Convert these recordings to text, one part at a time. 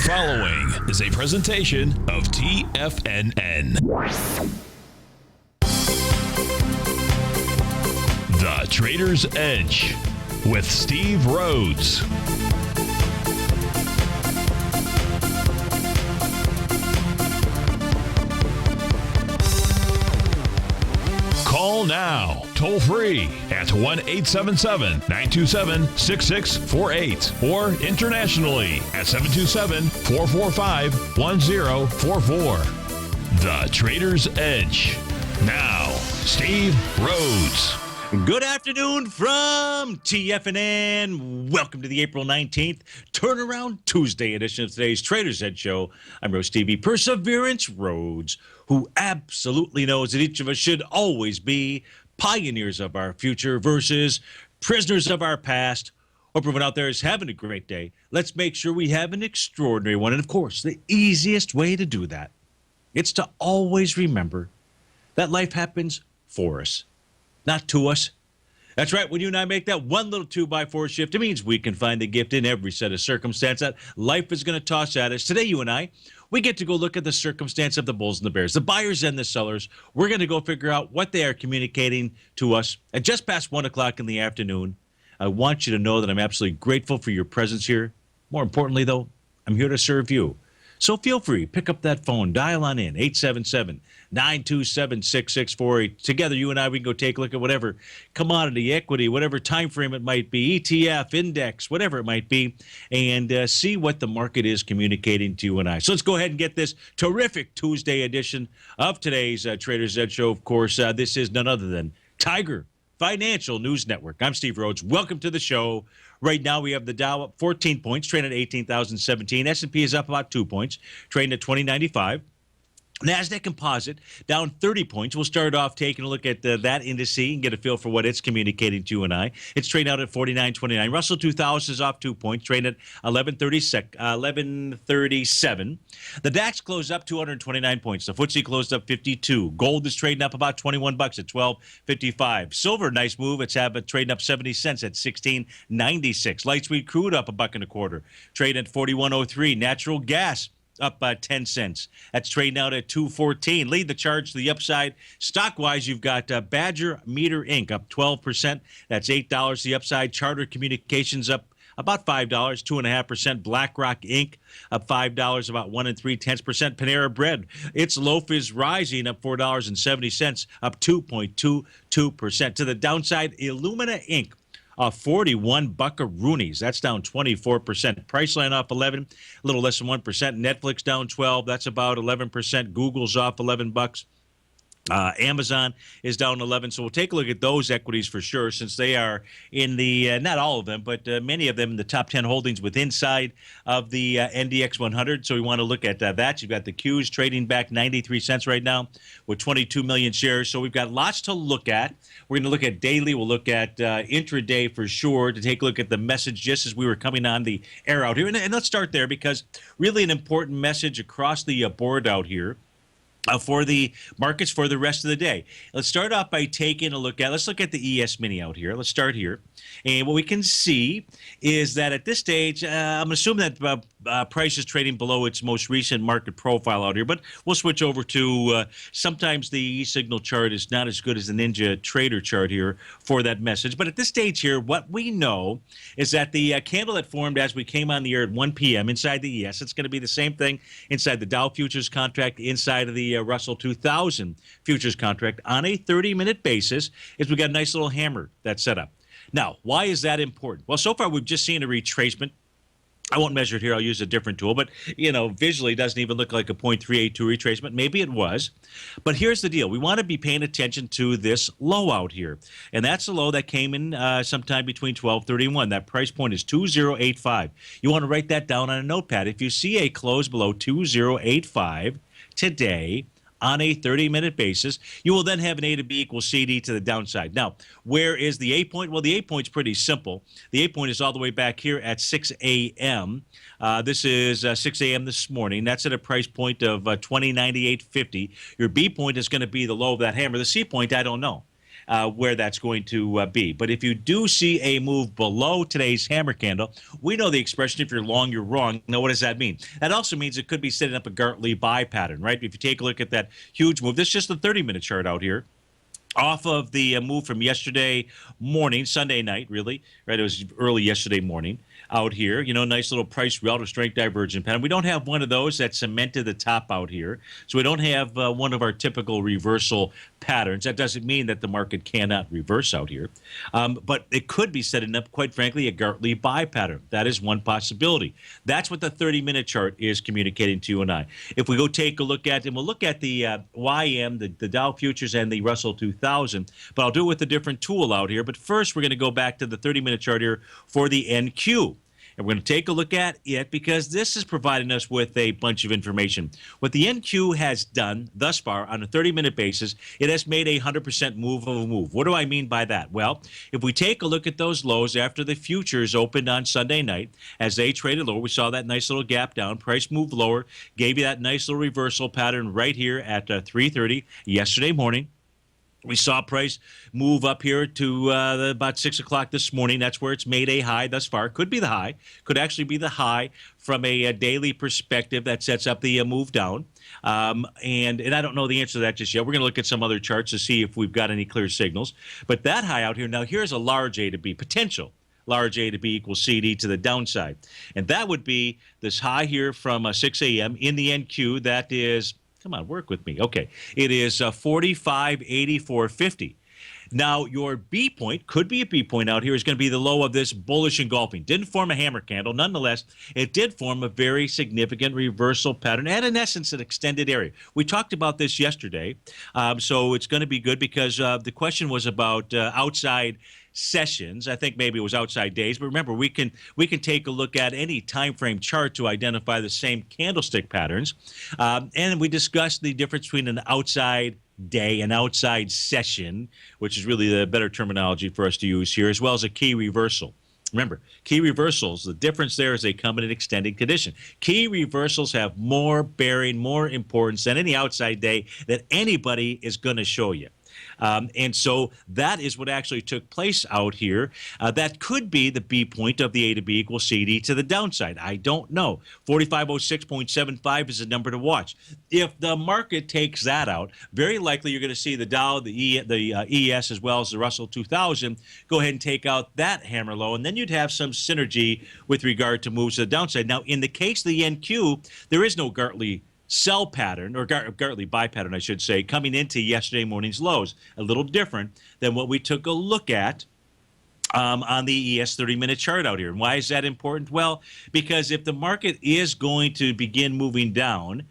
The following is a presentation of TFNN. The Trader's Edge with Steve Rhodes. Call now, toll free at 1-877-927-6648 or internationally at 727-445-1044. The Trader's Edge. Now, Steve Rhodes. Good afternoon from TFNN. Welcome to the April 19th Turnaround Tuesday edition of today's Trader's Edge Show. I'm Rhodes TV Perseverance Rhodes, who absolutely knows that each of us should always be pioneers of our future versus prisoners of our past. Hope everyone out there is having a great day. Let's make sure we have an extraordinary one. And of course, the easiest way to do that, it's to always remember that life happens for us, not to us. That's right. When you and I make that one little 2x4 shift, it means we can find the gift in every set of circumstance that life is going to toss at us. Today, you and I, we get to go look at the circumstance of the bulls and the bears, the buyers and the sellers. We're going to go figure out what they are communicating to us at just past 1 o'clock in the afternoon. I want you to know that I'm absolutely grateful for your presence here. More importantly, though, I'm here to serve you. So feel free, pick up that phone, dial on in, 877-927-6648. Together, you and I, we can go take a look at whatever commodity, equity, whatever time frame it might be, ETF, index, whatever it might be, and see what the market is communicating to you and I. So let's go ahead and get this terrific Tuesday edition of today's Trader's Edge Show. Of course, this is none other than Tiger Financial News Network. I'm Steve Rhodes. Welcome to the show. Right now, we have the Dow up 14 points, trading at 18,017. S&P is up about 2 points, trading at 2095. NASDAQ Composite down 30 points. We'll start off taking a look at that index and get a feel for what it's communicating to you and I. It's trading out at 49.29. Russell 2000 is off 2 points, trading at 1137. The DAX closed up 229 points. The FTSE closed up 52. Gold is trading up about 21 bucks at 12.55. Silver, nice move. It's trading up 70 cents at 16.96. Light sweet crude up $1.25, trading at 41.03. Natural gas up 10 cents. That's trading out at 214. Lead the charge to the upside. Stock-wise, you've got Badger Meter Inc. up 12%. That's $8 the upside. Charter Communications up about $5, 2.5%. BlackRock Inc. up $5, about 1 3/10%. Panera Bread, its loaf is rising, up $4.70, up 2.22%. To the downside, Illumina Inc. 41 buckaroonies. That's down 24%. Priceline off 11, a little less than 1%. Netflix down 12. That's about 11%. Google's off 11 bucks. Amazon is down 11. So we'll take a look at those equities for sure, since they are in the, not all of them, but many of them in the top 10 holdings with inside of the NDX 100. So we want to look at that. You've got the Qs trading back 93 cents right now with 22 million shares. So we've got lots to look at. We're going to look at daily. We'll look at intraday for sure to take a look at the message just as we were coming on the air out here. And let's start there, because really an important message across the board out here for the markets for the rest of the day. Let's start off by taking a look at, let's look at the ES Mini out here. Let's start here. And what we can see is that at this stage, I'm assuming that price is trading below its most recent market profile out here, but we'll switch over to sometimes the E-signal chart is not as good as the Ninja Trader chart here for that message. But at this stage here, what we know is that the candle that formed as we came on the air at 1 p.m. inside the ES, it's going to be the same thing inside the Dow futures contract, inside of the Russell 2000 futures contract on a 30-minute basis, is we got a nice little hammer that's set up. Now, why is that important? Well, so far we've just seen a retracement. I won't measure it here. I'll use a different tool. But, you know, visually it doesn't even look like a 0.382 retracement. Maybe it was. But here's the deal. We want to be paying attention to this low out here. And that's the low that came in sometime between 1231. That price point is 2085. You want to write that down on a notepad. If you see a close below 2085 today, on a 30-minute basis, you will then have an A to B equals CD to the downside. Now, where is the A point? Well, the A point's pretty simple. The A point is all the way back here at 6 a.m. This is 6 a.m. this morning. That's at a price point of 2098.50. Your B point is going to be the low of that hammer. The C point, I don't know. where that's going to be. But if you do see a move below today's hammer candle, we know the expression, if you're long, you're wrong. Now, what does that mean? That also means it could be setting up a Gartley buy pattern, right? If you take a look at that huge move, this is just the 30-minute chart out here. Off of the move from yesterday morning, Sunday night, really, right? It was early yesterday morning out here. Nice little price relative strength divergent pattern. We don't have one of those that cemented the top out here. So we don't have one of our typical reversal patterns. That doesn't mean that the market cannot reverse out here. But it could be setting up, quite frankly, a Gartley buy pattern. That is one possibility. That's what the 30-minute chart is communicating to you and I. If we go take a look at, and we'll look at the YM, the Dow Futures, and the Russell 2000, but I'll do it with a different tool out here. But first, we're going to go back to the 30-minute chart here for the NQ. And we're going to take a look at it because this is providing us with a bunch of information. What the NQ has done thus far on a 30-minute basis, it has made a 100% move of a move. What do I mean by that? Well, if we take a look at those lows after the futures opened on Sunday night, as they traded lower, we saw that nice little gap down. Price moved lower, gave you that nice little reversal pattern right here at 3:30 yesterday morning. We saw price move up here to about 6 o'clock this morning. That's where it's made a high thus far. Could be the high. Could actually be the high from a daily perspective that sets up the move down. And I don't know the answer to that just yet. We're going to look at some other charts to see if we've got any clear signals. But that high out here, now here's a large A to B, potential. Large A to B equals CD to the downside. And that would be this high here from 6 a.m. in the NQ. That is... Come on, work with me. Okay. It is 45.8450. Now, your B point, could be a B point out here, is going to be the low of this bullish engulfing. Didn't form a hammer candle. Nonetheless, it did form a very significant reversal pattern and, in essence, an extended area. We talked about this yesterday, so it's going to be good because the question was about outside sessions. I think maybe it was outside days, but remember, we can take a look at any time frame chart to identify the same candlestick patterns. And we discussed the difference between an outside day, an outside session, which is really the better terminology for us to use here, as well as a key reversal. Remember, key reversals, the difference there is they come in an extended condition. Key reversals have more bearing, more importance than any outside day that anybody is going to show you. And so that is what actually took place out here. That could be the B point of the A to B equals CD to the downside. I don't know. 4506.75 is the number to watch. If the market takes that out, very likely you're going to see the Dow, the ES, as well as the Russell 2000 go ahead and take out that hammer low, and then you'd have some synergy with regard to moves to the downside. Now, in the case of the NQ, there is no Gartley sell pattern, or Gartley buy pattern, I should say, coming into yesterday morning's lows. A little different than what we took a look at on the ES 30-minute chart out here. And why is that important? Well, because if the market is going to begin moving down,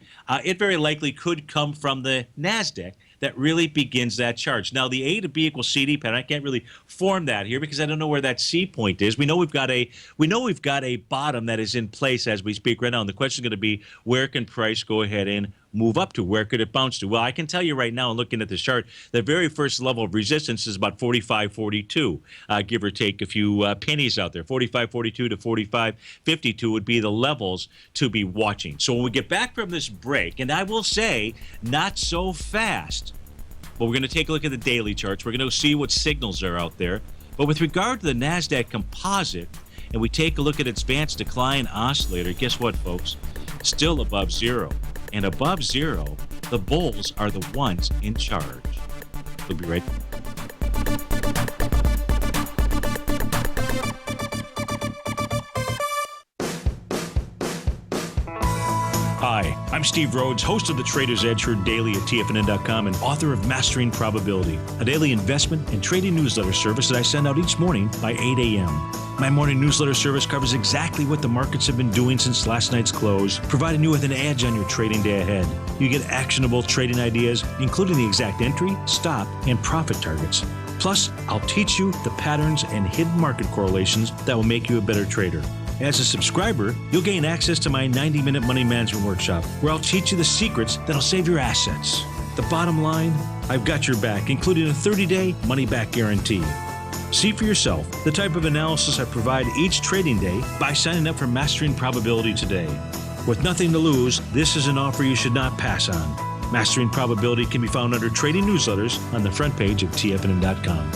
it very likely could come from the NASDAQ that really begins that charge. Now, the A to B equals CD pattern, I can't really form that here because I don't know where that C point is. We know we've got a bottom that is in place as we speak right now. And the question is going to be, where can price go ahead and move up to? Where could it bounce to? Well, I can tell you right now, looking at this chart, the very first level of resistance is about 45.42, give or take a few pennies out there. 45.42 to 45.52 would be the levels to be watching. So when we get back from this break, and I will say, not so fast, but we're going to take a look at the daily charts. We're going to see what signals are out there. But with regard to the NASDAQ composite, and we take a look at its advanced decline oscillator, guess what, folks? Still above zero. And above zero, the bulls are the ones in charge. We'll be right back. Hi, I'm Steve Rhodes, host of the Trader's Edge heard daily at TFNN.com and author of Mastering Probability, a daily investment and trading newsletter service that I send out each morning by 8 a.m. My morning newsletter service covers exactly what the markets have been doing since last night's close, providing you with an edge on your trading day ahead. You get actionable trading ideas, including the exact entry, stop, and profit targets. Plus, I'll teach you the patterns and hidden market correlations that will make you a better trader. As a subscriber, you'll gain access to my 90-minute money management workshop, where I'll teach you the secrets that'll save your assets. The bottom line, I've got your back, including a 30-day money-back guarantee. See for yourself the type of analysis I provide each trading day by signing up for Mastering Probability today. With nothing to lose, this is an offer you should not pass on. Mastering Probability can be found under Trading Newsletters on the front page of TFNN.com.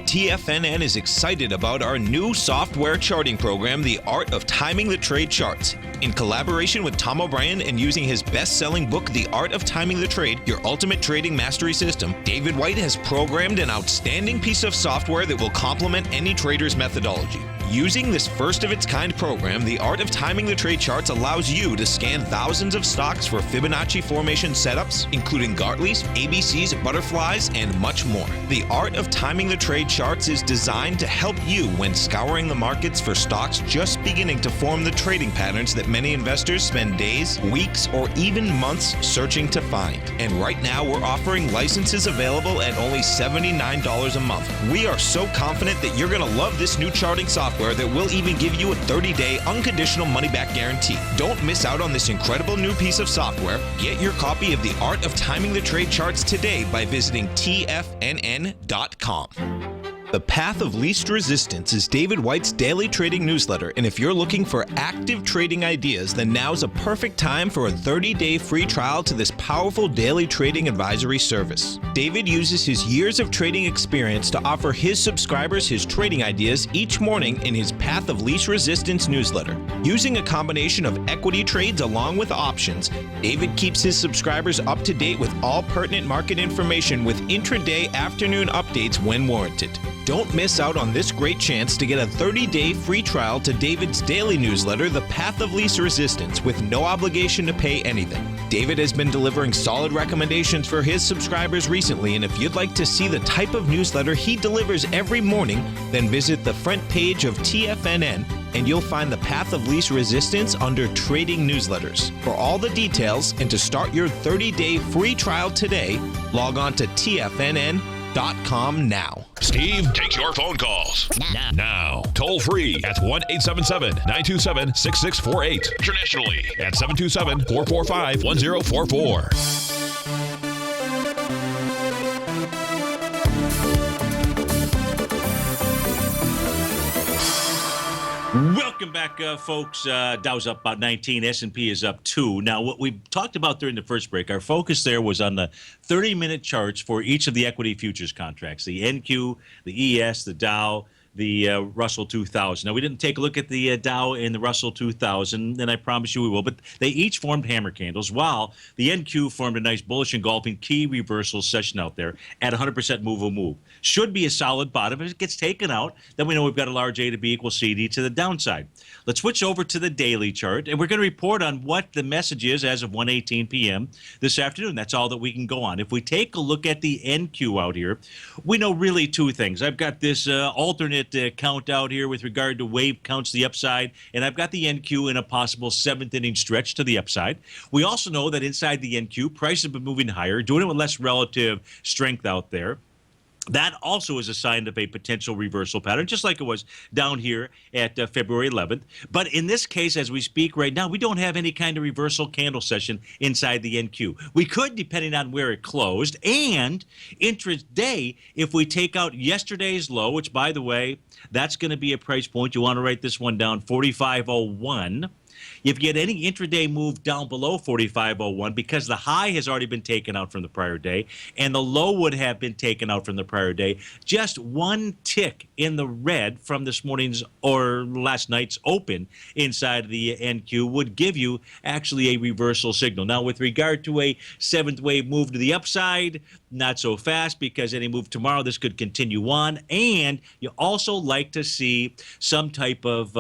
TFNN is excited about our new software charting program, The Art of Timing the Trade Charts. In collaboration with Tom O'Brien and using his best-selling book, The Art of Timing the Trade, Your Ultimate Trading Mastery System, David White has programmed an outstanding piece of software that will complement any trader's methodology. Using this first-of-its-kind program, The Art of Timing the Trade Charts allows you to scan thousands of stocks for Fibonacci formation setups, including Gartley's, ABC's, butterflies, and much more. The Art of Timing the Trade Charts is designed to help you when scouring the markets for stocks just beginning to form the trading patterns that many investors spend days, weeks, or even months searching to find. And right now, we're offering licenses available at only $79 a month. We are so confident that you're going to love this new charting software that will even give you a 30-day unconditional money-back guarantee. Don't miss out on this incredible new piece of software. Get your copy of The Art of Timing the Trade Charts today by visiting TFNN.com. The Path of Least Resistance is David White's daily trading newsletter, and if you're looking for active trading ideas, then now's a perfect time for a 30-day free trial to this powerful daily trading advisory service. David uses his years of trading experience to offer his subscribers his trading ideas each morning in his Path of Least Resistance newsletter. Using a combination of equity trades along with options, David keeps his subscribers up to date with all pertinent market information with intraday afternoon updates when warranted. Don't miss out on this great chance to get a 30-day free trial to David's daily newsletter, The Path of Least Resistance, with no obligation to pay anything. David has been delivering solid recommendations for his subscribers recently, and if you'd like to see the type of newsletter he delivers every morning, then visit the front page of TFNN and you'll find The Path of Least Resistance under Trading Newsletters. For all the details and to start your 30-day free trial today, log on to TFNN.com now. Steve takes your phone calls now. Toll free at 1-877-927-6648. Internationally at 727-445-1044. Welcome back, folks. Dow's up about 19. S&P is up 2. Now, what we talked about during the first break, our focus there was on the 30-minute charts for each of the equity futures contracts, the NQ, the ES, the Dow, the Russell 2000. Now, we didn't take a look at the Dow and the Russell 2000, and I promise you we will, but they each formed hammer candles, while the NQ formed a nice bullish engulfing key reversal session out there at 100% move will move. Should be a solid bottom. If it gets taken out, then we know we've got a large A to B equals CD to the downside. Let's switch over to the daily chart, and we're going to report on what the message is as of 1:18 p.m. this afternoon. That's all that we can go on. If we take a look at the NQ out here, we know really two things. I've got this alternate count out here with regard to wave counts to the upside, and I've got the NQ in a possible seventh inning stretch to the upside. We also know that inside the NQ, prices have been moving higher, doing it with less relative strength out there. That also is a sign of a potential reversal pattern, just like it was down here at February 11th. But in this case, as we speak right now, we don't have any kind of reversal candle session inside the NQ. We could, depending on where it closed, and intraday, if we take out yesterday's low, which, by the way, that's going to be a price point. You want to write this one down, 45.01. If you get any intraday move down below 45.01, because the high has already been taken out from the prior day and the low would have been taken out from the prior day, just one tick in the red from this morning's or last night's open inside the NQ would give you actually a reversal signal. Now, with regard to a seventh wave move to the upside, not so fast, because any move tomorrow, this could continue on. And you also like to see some type of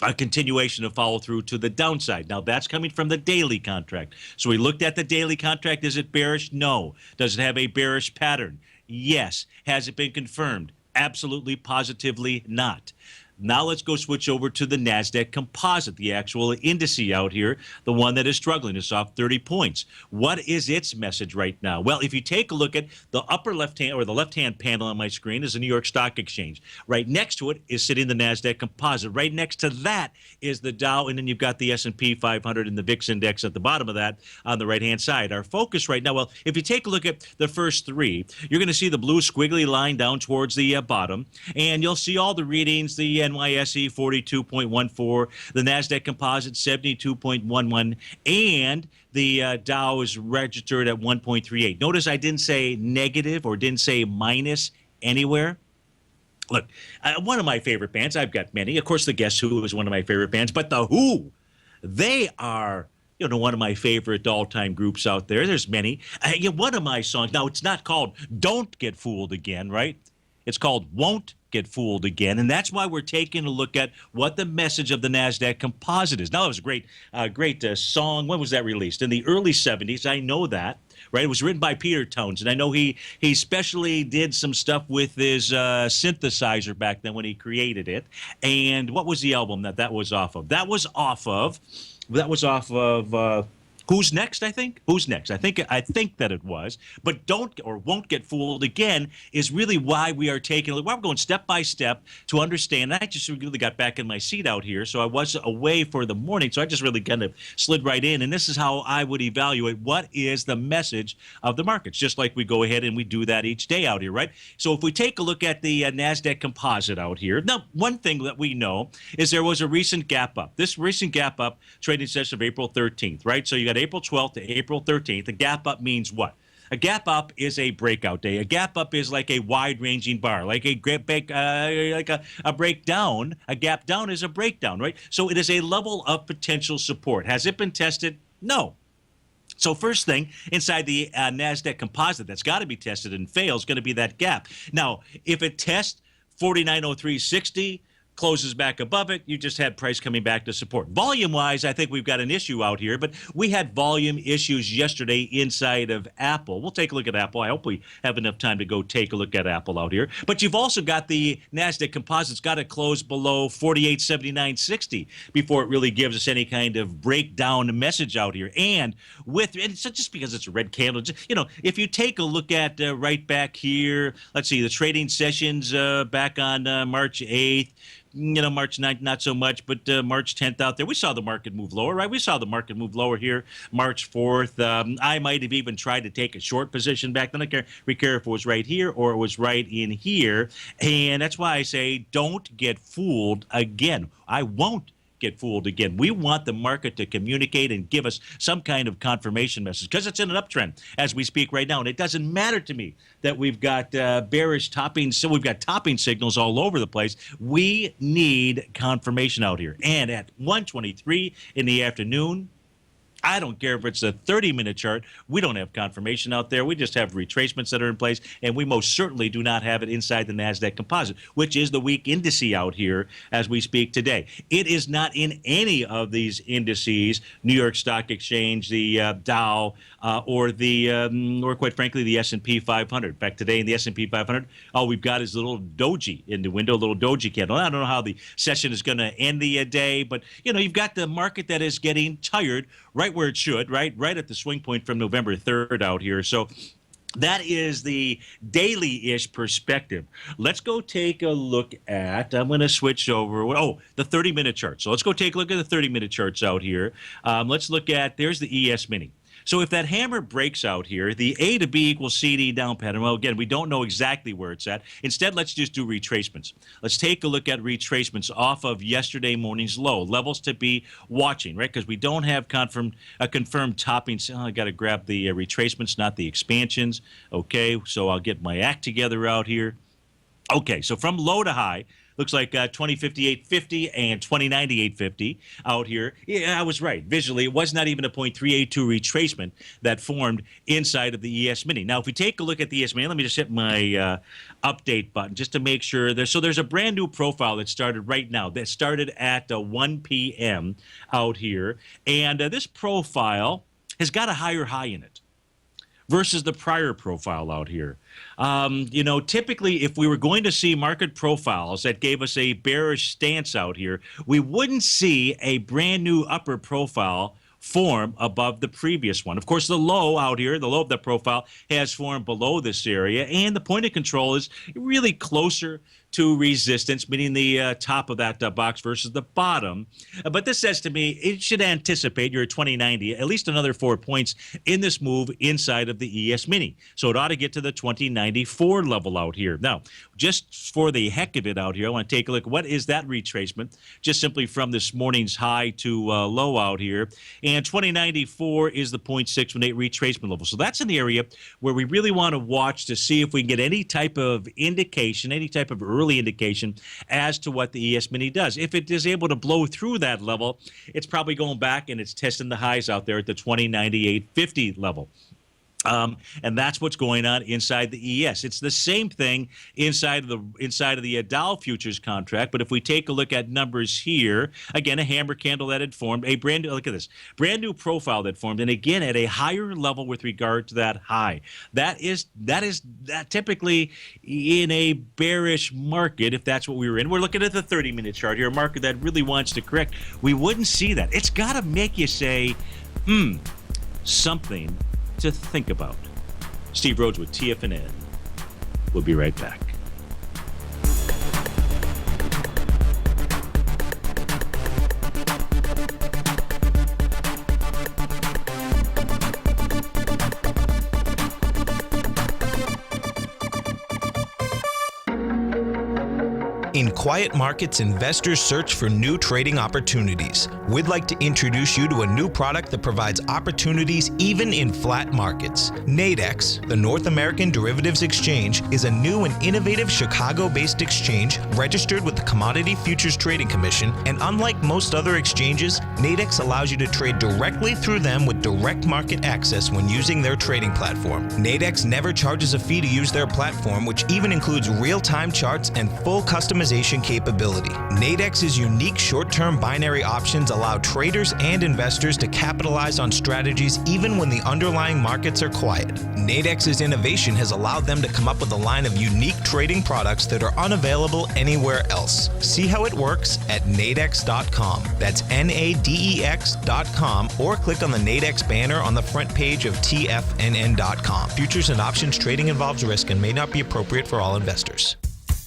a continuation of follow through to the downside. Now, that's coming from the daily contract. So we looked at the daily contract. Is it bearish? No. Does it have a bearish pattern? Yes. Has it been confirmed? Absolutely, positively not. Now let's go switch over to the NASDAQ composite, the actual indice out here, the one that is struggling. It's off 30 points. What is its message right now? Well, if you take a look at the upper left-hand or the left-hand panel on my screen is the New York Stock Exchange. Right next to it is sitting the NASDAQ composite. Right next to that is the Dow, and then you've got the S&P 500 and the VIX index at the bottom of that on the right-hand side. Our focus right now, well, if you take a look at the first three, you're going to see the blue squiggly line down towards the bottom, and you'll see all the readings, the NYSE 42.14, the NASDAQ Composite 72.11, and the Dow is registered at 1.38. Notice I didn't say negative or didn't say minus anywhere. Look, one of my favorite bands, I've got many. Of course, the Guess Who is one of my favorite bands, but the Who, they are, one of my favorite all-time groups out there. There's many. One of my songs, now it's not called Don't Get Fooled Again, right? It's called Won't Get Fooled Again, and that's why we're taking a look at what the message of the NASDAQ Composite is. Now, it was a great song. When was that released? In the early 70s, I know that. Right, it was written by Peter Townsend. I know he specially did some stuff with his synthesizer back then when he created it. And what was the album that was off of? That was off of Who's Next, I think? Who's Next? I think that it was. But Don't or Won't Get Fooled Again is really why we are taking, why we're going step by step to understand. I just really got back in my seat out here, so I was away for the morning, so I just really kind of slid right in. And this is how I would evaluate what is the message of the markets, just like we go ahead and we do that each day out here, right? So if we take a look at the NASDAQ Composite out here, now, one thing that we know is there was a recent gap up. This recent gap up trading session of April 13th, right? So you got April 12th to April 13th. A gap up means what? A gap up is a breakout day. A gap up is like a wide-ranging bar, like a breakdown. A gap down is a breakdown, right? So it is a level of potential support. Has it been tested? No. So first thing, inside the NASDAQ Composite that's got to be tested and fail is going to be that gap. Now, if it tests 4903.60, closes back above it, you just had price coming back to support. Volume-wise, I think we've got an issue out here, but we had volume issues yesterday inside of Apple. We'll take a look at Apple. I hope we have enough time to go take a look at Apple out here. But you've also got the NASDAQ Composite's got to close below 4879.60 before it really gives us any kind of breakdown message out here. And it's not just because it's a red candle. If you take a look at right back here, let's see, the trading sessions back on March 8th, March 9th, not so much, but March 10th out there, we saw the market move lower, right? We saw the market move lower here, March 4th. I might have even tried to take a short position back then. I can't care if it was right here or it was right in here. And that's why I say don't get fooled again. I won't get fooled again. We want the market to communicate and give us some kind of confirmation message because it's in an uptrend as we speak right now. And it doesn't matter to me that we've got bearish topping, so we've got topping signals all over the place. We need confirmation out here. And at 1:23 in the afternoon, I don't care if it's a 30-minute chart. We don't have confirmation out there. We just have retracements that are in place, and we most certainly do not have it inside the NASDAQ Composite, which is the week indice out here as we speak today. It is not in any of these indices, New York Stock Exchange, the Dow, or quite frankly, the S&P 500. In fact, today in the S&P 500, all we've got is a little doji in the window, a little doji candle. I don't know how the session is going to end the day, but, you've got the market that is getting tired right where it should, right at the swing point from November 3rd out here. So that is the daily-ish perspective. Let's go take a look at, I'm going to switch over, the 30-minute chart. So let's go take a look at the 30-minute charts out here. Let's look at, there's the ES Mini. So if that hammer breaks out here, the A to B equals CD down pattern. Well, again, we don't know exactly where it's at. Instead, let's just do retracements. Let's take a look at retracements off of yesterday morning's low. Levels to be watching, right? Because we don't have a confirmed topping. So I got to grab the retracements, not the expansions. Okay, so I'll get my act together out here. Okay, so from low to high, looks like 2058.50 and 2098.50 out here. Yeah, I was right. Visually, it was not even a 0.382 retracement that formed inside of the ES Mini. Now, if we take a look at the ES Mini, let me just hit my update button just to make sure. There's a brand new profile that started right now. That started at 1 p.m. out here. And this profile has got a higher high in it versus the prior profile out here. Typically, if we were going to see market profiles that gave us a bearish stance out here, we wouldn't see a brand new upper profile form above the previous one. Of course, the low out here, the low of the profile, has formed below this area, and the point of control is really closer to resistance, meaning the top of that box versus the bottom. But this says to me it should anticipate your 2090 at least another 4 points in this move inside of the ES Mini. So it ought to get to the 2094 level out here. Now, just for the heck of it out here, I want to take a look. What is that retracement? Just simply from this morning's high to low out here. And 2094 is the 0.618 retracement level. So that's an area where we really want to watch to see if we can get any type of indication, any type of early indication as to what the ES Mini does. If it is able to blow through that level, it's probably going back and it's testing the highs out there at the 2098.50 level. And that's what's going on inside the ES. It's the same thing inside of the Dow futures contract. But if we take a look at numbers here, again, a hammer candle that had formed, a brand new, look at this, brand new profile that formed, and again at a higher level with regard to that high. That typically in a bearish market, if that's what we were in. We're looking at the 30-minute chart here, a market that really wants to correct. We wouldn't see that. It's got to make you say, something to think about. Steve Rhodes with TFNN. We'll be right back. In quiet markets, investors search for new trading opportunities. We'd like to introduce you to a new product that provides opportunities even in flat markets. Nadex, the North American Derivatives Exchange, is a new and innovative Chicago-based exchange registered with the Commodity Futures Trading Commission, and unlike most other exchanges, Nadex allows you to trade directly through them with direct market access when using their trading platform. Nadex never charges a fee to use their platform, which even includes real-time charts and full customization capability. Nadex's unique short-term binary options allow traders and investors to capitalize on strategies even when the underlying markets are quiet. Nadex's innovation has allowed them to come up with a line of unique trading products that are unavailable anywhere else. See how it works at nadex.com. That's NADEX.com, or click on the Nadex banner on the front page of TFNN.com. Futures and options trading involves risk and may not be appropriate for all investors.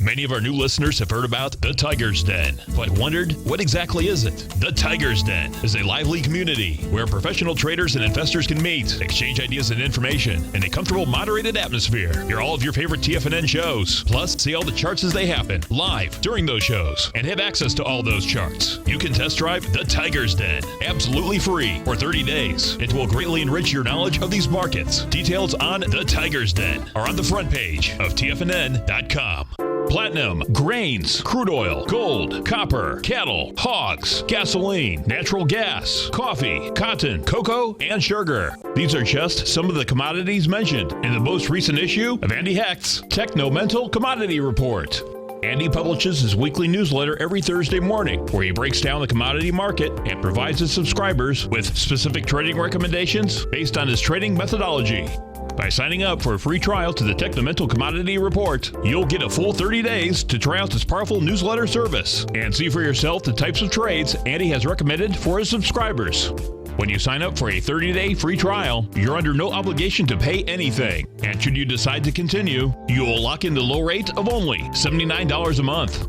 Many of our new listeners have heard about the Tiger's Den, but wondered, what exactly is it? The Tiger's Den is a lively community where professional traders and investors can meet, exchange ideas and information in a comfortable, moderated atmosphere. Hear all of your favorite TFNN shows, plus see all the charts as they happen live during those shows, and have access to all those charts. You can test drive the Tiger's Den absolutely free for 30 days. It will greatly enrich your knowledge of these markets. Details on the Tiger's Den are on the front page of TFNN.com. Platinum, grains, crude oil, gold, copper, cattle, hogs, gasoline, natural gas, coffee, cotton, cocoa, and sugar. These are just some of the commodities mentioned in the most recent issue of Andy Hecht's Techno-Mental Commodity Report. Andy publishes his weekly newsletter every Thursday morning, where he breaks down the commodity market and provides his subscribers with specific trading recommendations based on his trading methodology. By signing up for a free trial to the Techno-Mental Commodity Report, you'll get a full 30 days to try out this powerful newsletter service and see for yourself the types of trades Andy has recommended for his subscribers. When you sign up for a 30-day free trial, you're under no obligation to pay anything. And should you decide to continue, you will lock in the low rate of only $79 a month.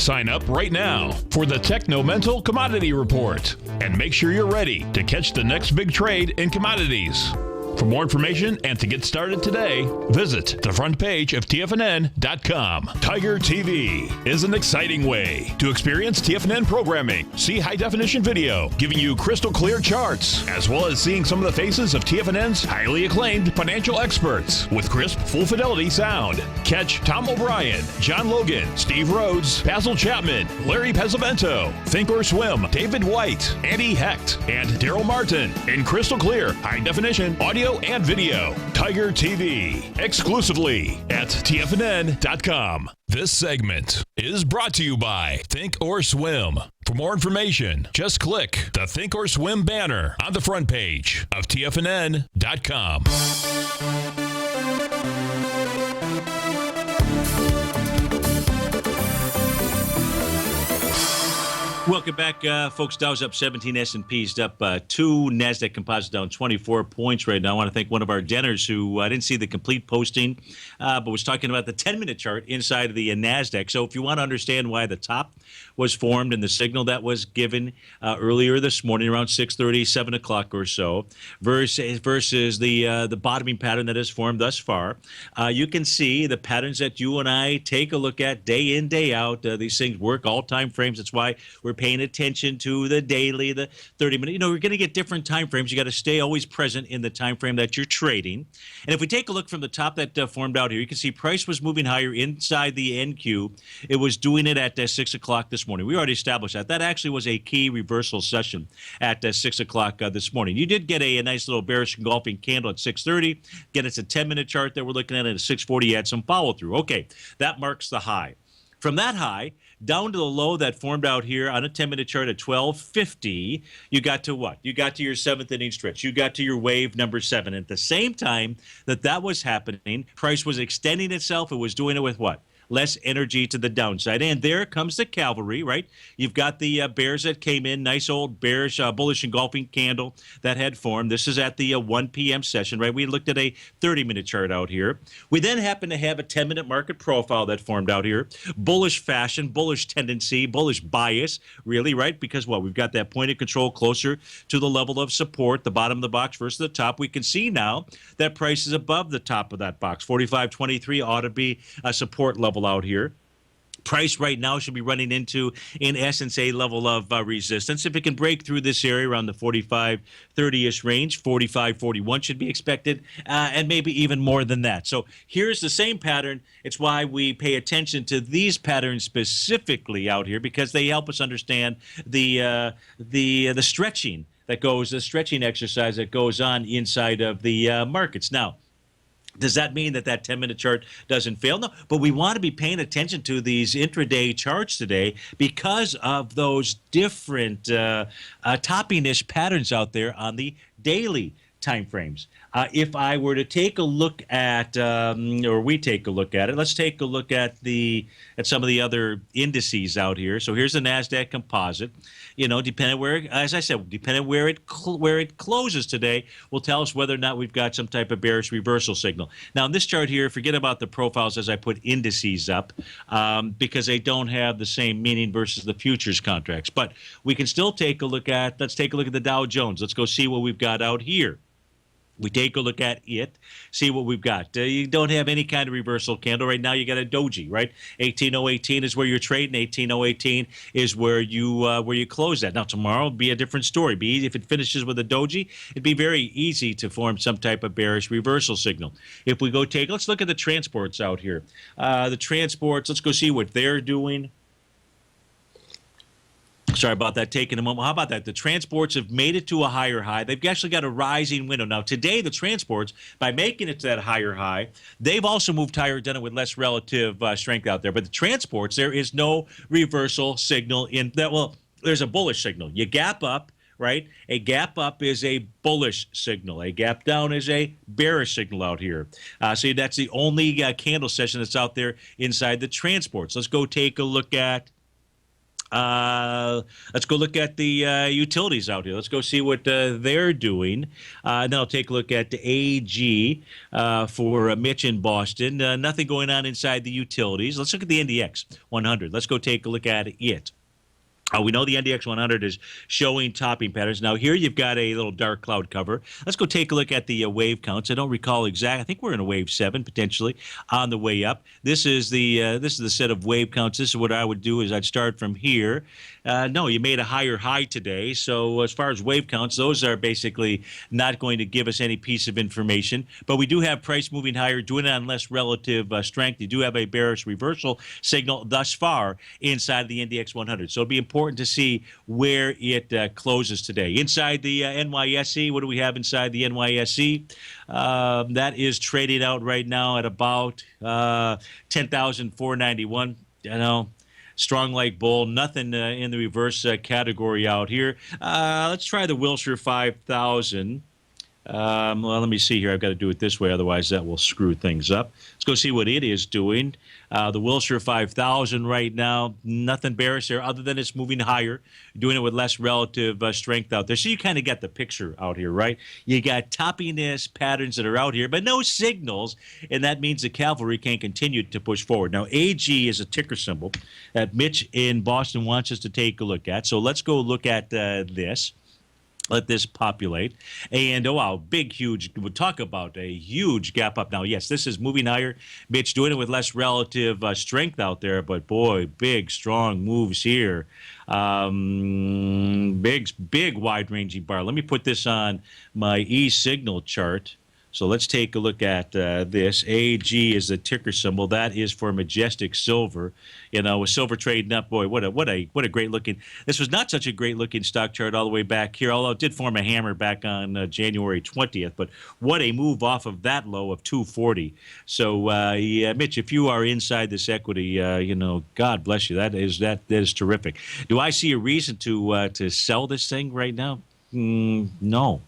Sign up right now for the Techno-Mental Commodity Report and make sure you're ready to catch the next big trade in commodities. For more information and to get started today, visit the front page of TFNN.com. Tiger TV is an exciting way to experience TFNN programming. See high-definition video giving you crystal clear charts, as well as seeing some of the faces of TFNN's highly acclaimed financial experts with crisp, full-fidelity sound. Catch Tom O'Brien, John Logan, Steve Rhodes, Basil Chapman, Larry Pesavento, Think or Swim, David White, Andy Hecht, and Daryl Martin in crystal clear, high-definition audio and video. Tiger TV, exclusively at TFNN.com. This segment is brought to you by Think or Swim. For more information, just click the Think or Swim banner on the front page of TFNN.com. Welcome back, folks. Dow's up 17, S&P's up 2, NASDAQ Composite down 24 points right now. I want to thank one of our denners who didn't see the complete posting, but was talking about the 10-minute chart inside of the NASDAQ. So if you want to understand why the top was formed and the signal that was given earlier this morning around 6:30, 7 o'clock or so, versus the bottoming pattern that has formed thus far, you can see the patterns that you and I take a look at day in, day out. These things work all time frames. That's why we're paying attention to the daily, the 30-minute. You know, we're going to get different time frames. You got to stay always present in the time frame that you're trading. And if we take a look from the top that formed out here, you can see price was moving higher inside the NQ. It was doing it at 6 o'clock this morning. We already established that. That actually was a key reversal session at 6 o'clock this morning. You did get a nice little bearish engulfing candle at 6:30. Again, it's a 10-minute chart that we're looking at. At 6:40, you had some follow-through. Okay, that marks the high. From that high down to the low that formed out here on a 10-minute chart at 12:50, you got to what? You got to your 7th inning stretch. You got to your wave number 7. At the same time that was happening, price was extending itself. It was doing it with what? Less energy to the downside. And there comes the cavalry, right? You've got the bears that came in, nice old bearish, bullish engulfing candle that had formed. This is at the 1 p.m. session, right? We looked at a 30-minute chart out here. We then happen to have a 10-minute market profile that formed out here. Bullish fashion, bullish tendency, bullish bias, really, right? Because what? We've got that point of control closer to the level of support, the bottom of the box versus the top. We can see now that price is above the top of that box. 45.23 ought to be a support level out here. Price right now should be running into, in essence, a level of resistance. If it can break through this area around the 45.30-ish range, 45.41 should be expected, and maybe even more than that. So here's the same pattern. It's why we pay attention to these patterns specifically out here, because they help us understand the stretching that goes, the stretching exercise that goes on inside of the markets. Now, does that mean that 10-minute chart doesn't fail? No, but we want to be paying attention to these intraday charts today because of those different topping-ish patterns out there on the daily time frames. If I were to take a look at, or we take a look at it, let's take a look at some of the other indices out here. So here's the NASDAQ Composite. You know, depending where, as I said, depending where it closes today, will tell us whether or not we've got some type of bearish reversal signal. Now, in this chart here, forget about the profiles as I put indices up because they don't have the same meaning versus the futures contracts. But we can still take a look at, let's take a look at the Dow Jones. Let's go see what we've got out here. We take a look at it, see what we've got. You don't have any kind of reversal candle. Right now you got a doji, right? 18,018 is where you're trading. 18,018 is where you close at. Now tomorrow will be a different story. If it finishes with a doji, it'd be very easy to form some type of bearish reversal signal. If we go let's look at the transports out here. The transports, let's go see what they're doing. Sorry about that, taking a moment. How about that? The transports have made it to a higher high. They've actually got a rising window. Now, today, the transports, by making it to that higher high, they've also moved higher, done it with less relative strength out there. But the transports, there is no reversal signal in that. Well, there's a bullish signal. You gap up, right? A gap up is a bullish signal. A gap down is a bearish signal out here. So that's the only candle session that's out there inside the transports. Let's go take a look at the utilities out here. Let's go see what they're doing. Then I'll take a look at the AG for Mitch in Boston. Nothing going on inside the utilities. Let's look at the NDX 100. Let's go take a look at it. We know the NDX 100 is showing topping patterns. Now, here you've got a little dark cloud cover. Let's go take a look at the wave counts. I don't recall exact. I think we're in a wave 7 potentially on the way up. This is the set of wave counts. This is what I would do is I'd start from here. No, you made a higher high today. So as far as wave counts, those are basically not going to give us any piece of information. But we do have price moving higher, doing it on less relative strength. You do have a bearish reversal signal thus far inside the NDX 100. So it'll be important to see where it closes today. Inside the NYSE, what do we have inside the NYSE? That is trading out right now at about 10,491. You know, strong like bull, nothing in the reverse category out here. Let's try the Wilshire 5,000. Well, let me see here. I've got to do it this way, otherwise that will screw things up. Let's go see what it is doing. The Wilshire 5000 right now, nothing bearish there other than it's moving higher, doing it with less relative strength out there. So you kind of get the picture out here, right? You got toppiness patterns that are out here, but no signals, and that means the cavalry can continue to push forward. Now, AG is a ticker symbol that Mitch in Boston wants us to take a look at. So let's go look at this. Let this populate. And, oh, wow, huge. We'll talk about a huge gap up now. Yes, this is moving higher. Mitch doing it with less relative strength out there, but, boy, big, strong moves here. Big, wide-ranging bar. Let me put this on my E-signal chart. So let's take a look at this. AG is the ticker symbol. That is for Majestic Silver. You know, with silver trading up, boy, what a great looking. This was not such a great looking stock chart all the way back here, although it did form a hammer back on January 20th. But what a move off of that low of 240. So, yeah, Mitch, if you are inside this equity, you know, God bless you. That is terrific. Do I see a reason to sell this thing right now? No.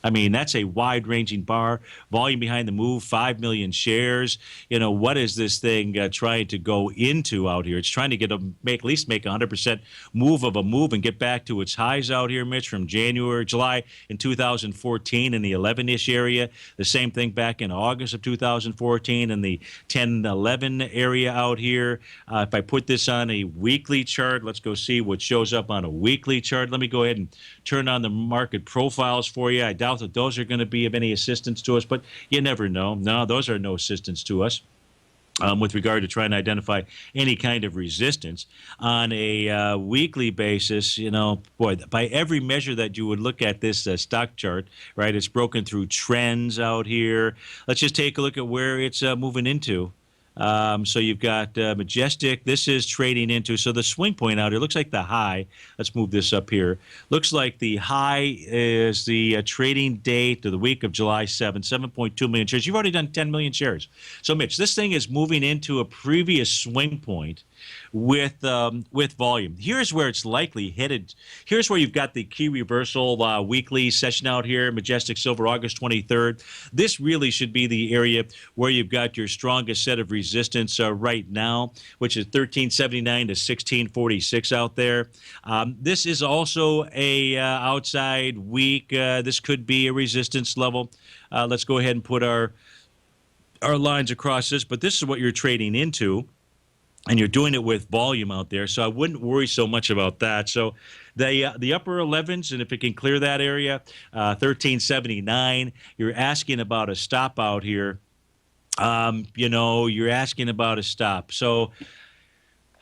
I mean, that's a wide-ranging bar. Volume behind the move, 5 million shares. You know, what is this thing trying to go into out here? It's trying to at least make 100% move of a move and get back to its highs out here, Mitch, from July in 2014 in the 11-ish area. The same thing back in August of 2014 in the 10-11 area out here. If I put this on a weekly chart, let's go see what shows up on a weekly chart. Let me go ahead and turn on the market profiles for you. I doubt that those are going to be of any assistance to us, but you never know. No, those are no assistance to us with regard to trying to identify any kind of resistance. On a weekly basis, you know, boy, by every measure that you would look at this stock chart, right, it's broken through trends out here. Let's just take a look at where it's moving into. So you've got Majestic. This is trading into, so the swing point out here looks like the high. Let's move this up here. Looks like the high is the trading date of the week of July 7th, 7.2 million shares. You've already done 10 million shares. So, Mitch, this thing is moving into a previous swing point with volume. Here's where it's likely headed. Here's where you've got the key reversal weekly session out here, Majestic Silver, August 23rd. This really should be the area where you've got your strongest set of resistance right now, which is 1379 to 1646 out there. This is also a outside week. This could be a resistance level. Let's go ahead and put our lines across this, but this is what you're trading into. And you're doing it with volume out there, so I wouldn't worry so much about that. So the upper 11s, and if it can clear that area, 1379, you're asking about a stop out here. You know, you're asking about a stop. So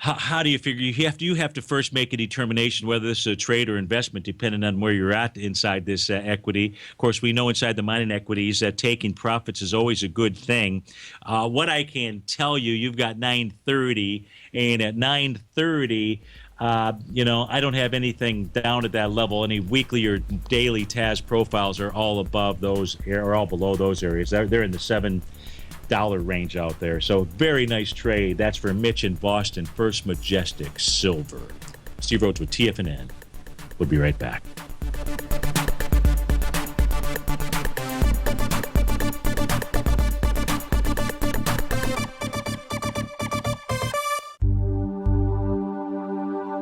how do you figure? You have to first make a determination whether this is a trade or investment, depending on where you're at inside this equity. Of course, we know inside the mining equities that taking profits is always a good thing. What I can tell you, you've got 930, and at 930, you know, I don't have anything down at that level. Any weekly or daily TAS profiles are all above those, or all below those areas. They're in the $7 range out there. So very nice trade. That's for Mitch in Boston, First Majestic Silver. Steve Rhodes with TFNN. We'll be right back.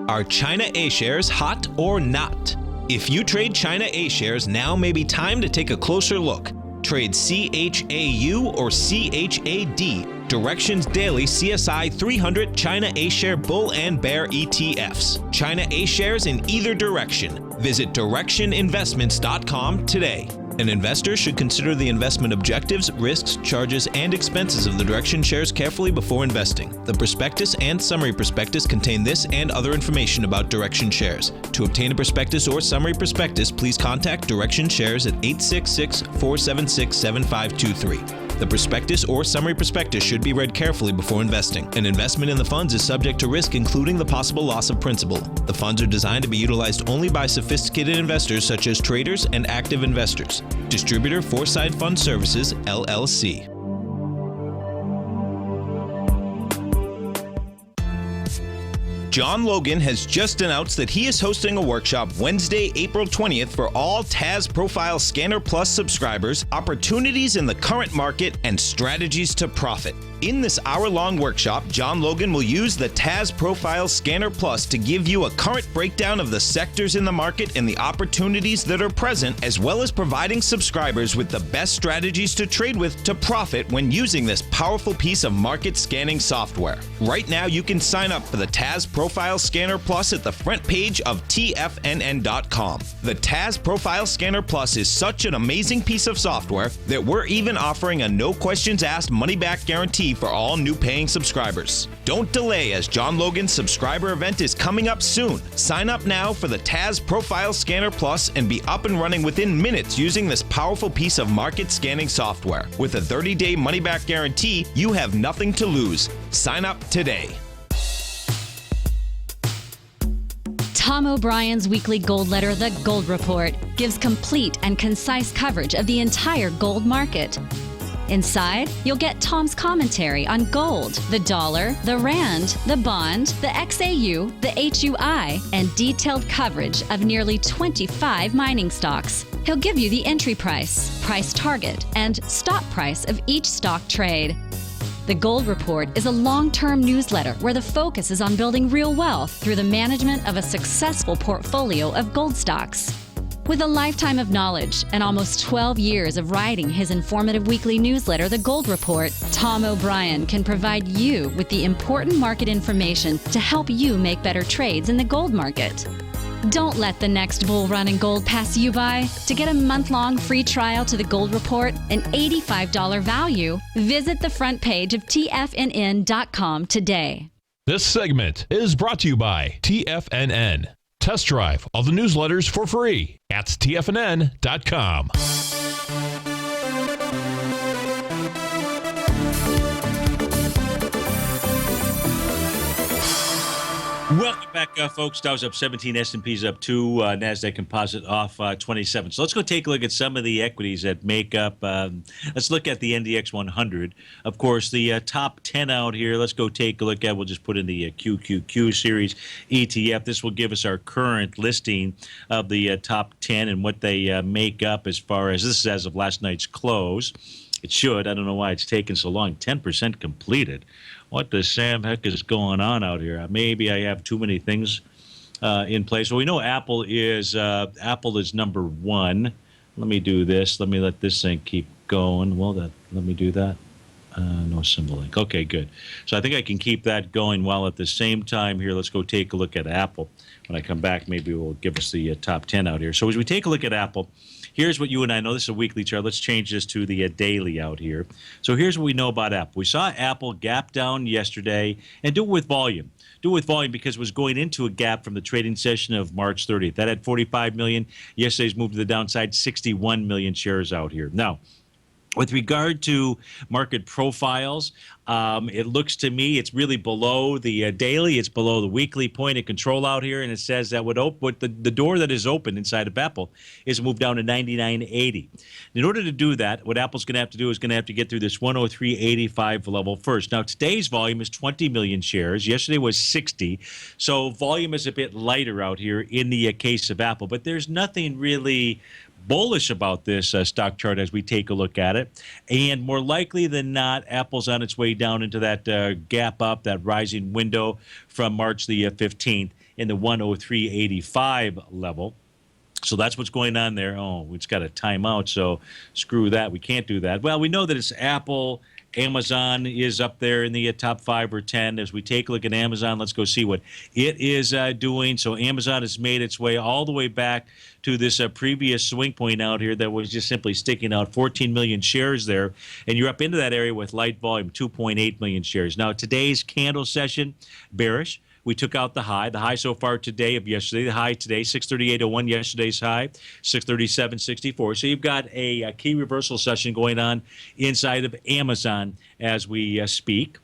Are China A shares hot or not? If you trade China A shares, now may be time to take a closer look. Trade CHAU or CHAD, Directions Daily CSI 300 China A Share Bull and Bear ETFs. China A shares in either direction. Visit directioninvestments.com today. An investor should consider the investment objectives, risks, charges, and expenses of the Direction shares carefully before investing. The prospectus and summary prospectus contain this and other information about Direction shares. To obtain a prospectus or summary prospectus, please contact Direction shares at 866-476-7523. The prospectus or summary prospectus should be read carefully before investing. An investment in the funds is subject to risk, including the possible loss of principal. The funds are designed to be utilized only by sophisticated investors such as traders and active investors. Distributor Foreside Fund Services, LLC. John Logan has just announced that he is hosting a workshop Wednesday, April 20th for all TAS Profile Scanner Plus subscribers, opportunities in the current market, and strategies to profit. In this hour-long workshop, John Logan will use the TAS Profile Scanner Plus to give you a current breakdown of the sectors in the market and the opportunities that are present, as well as providing subscribers with the best strategies to trade with to profit when using this powerful piece of market scanning software. Right now, you can sign up for the TAS Profile Scanner Plus at the front page of TFNN.com. The TAS Profile Scanner Plus is such an amazing piece of software that we're even offering a no-questions-asked money-back guarantee for all new paying subscribers. Don't delay, as John Logan's subscriber event is coming up soon. Sign up now for the TAS Profile Scanner Plus and be up and running within minutes using this powerful piece of market scanning software. With a 30-day money-back guarantee, you have nothing to lose. Sign up today. Tom O'Brien's weekly gold letter, The Gold Report, gives complete and concise coverage of the entire gold market. Inside, you'll get Tom's commentary on gold, the dollar, the rand, the bond, the XAU, the HUI, and detailed coverage of nearly 25 mining stocks. He'll give you the entry price, price target, and stop price of each stock trade. The Gold Report is a long-term newsletter where the focus is on building real wealth through the management of a successful portfolio of gold stocks. With a lifetime of knowledge and almost 12 years of writing his informative weekly newsletter, The Gold Report, Tom O'Brien can provide you with the important market information to help you make better trades in the gold market. Don't let the next bull run in gold pass you by. To get a month-long free trial to The Gold Report, an $85 value, visit the front page of TFNN.com today. This segment is brought to you by TFNN. Test drive all the newsletters for free at TFNN.com. Welcome back, folks. Dow's up 17, S&P's up 2, NASDAQ Composite off 27. So let's go take a look at some of the equities that make up. Let's look at the NDX 100. Of course, the top 10 out here. Let's go take a look at. We'll just put in the QQQ series ETF. This will give us our current listing of the top 10 and what they make up as far as this is as of last night's close. It should. I don't know why it's taken so long. 10% completed. What the Sam heck is going on out here? Maybe I have too many things in place. Well, we know Apple is number one. Let me do this. Let me let this thing keep going. Well, let me do that. No symbol link. Okay, good. So I think I can keep that going while at the same time here, let's go take a look at Apple. When I come back, maybe it will give us the top 10 out here. So as we take a look at Apple, here's what you and I know. This is a weekly chart. Let's change this to the daily out here. So here's what we know about Apple. We saw Apple gap down yesterday and do it with volume. Do it with volume because it was going into a gap from the trading session of March 30th. That had 45 million. Yesterday's move to the downside, 61 million shares out here. Now, with regard to market profiles, it looks to me it's really below the daily. It's below the weekly point of control out here, and it says that the door that is open inside of Apple is moved down to 99.80. In order to do that, what Apple's going to have to do is going to have to get through this 103.85 level first. Now, today's volume is 20 million shares. Yesterday was 60, so volume is a bit lighter out here in the case of Apple, but there's nothing really bullish about this stock chart as we take a look at it. And more likely than not, Apple's on its way down into that gap up, that rising window from March the 15th in the 103.85 level. So that's what's going on there. Oh, it's got a timeout, so screw that. We can't do that. Well, we know that it's Apple. Amazon is up there in the top 5 or 10. As we take a look at Amazon, let's go see what it is doing. So Amazon has made its way all the way back to this previous swing point out here that was just simply sticking out 14 million shares there. And you're up into that area with light volume, 2.8 million shares. Now, today's candle session, bearish. We took out the high. The high so far today of yesterday. The high today, 638.01. Yesterday's high, 637.64. So you've got a key reversal session going on inside of Amazon as we speak.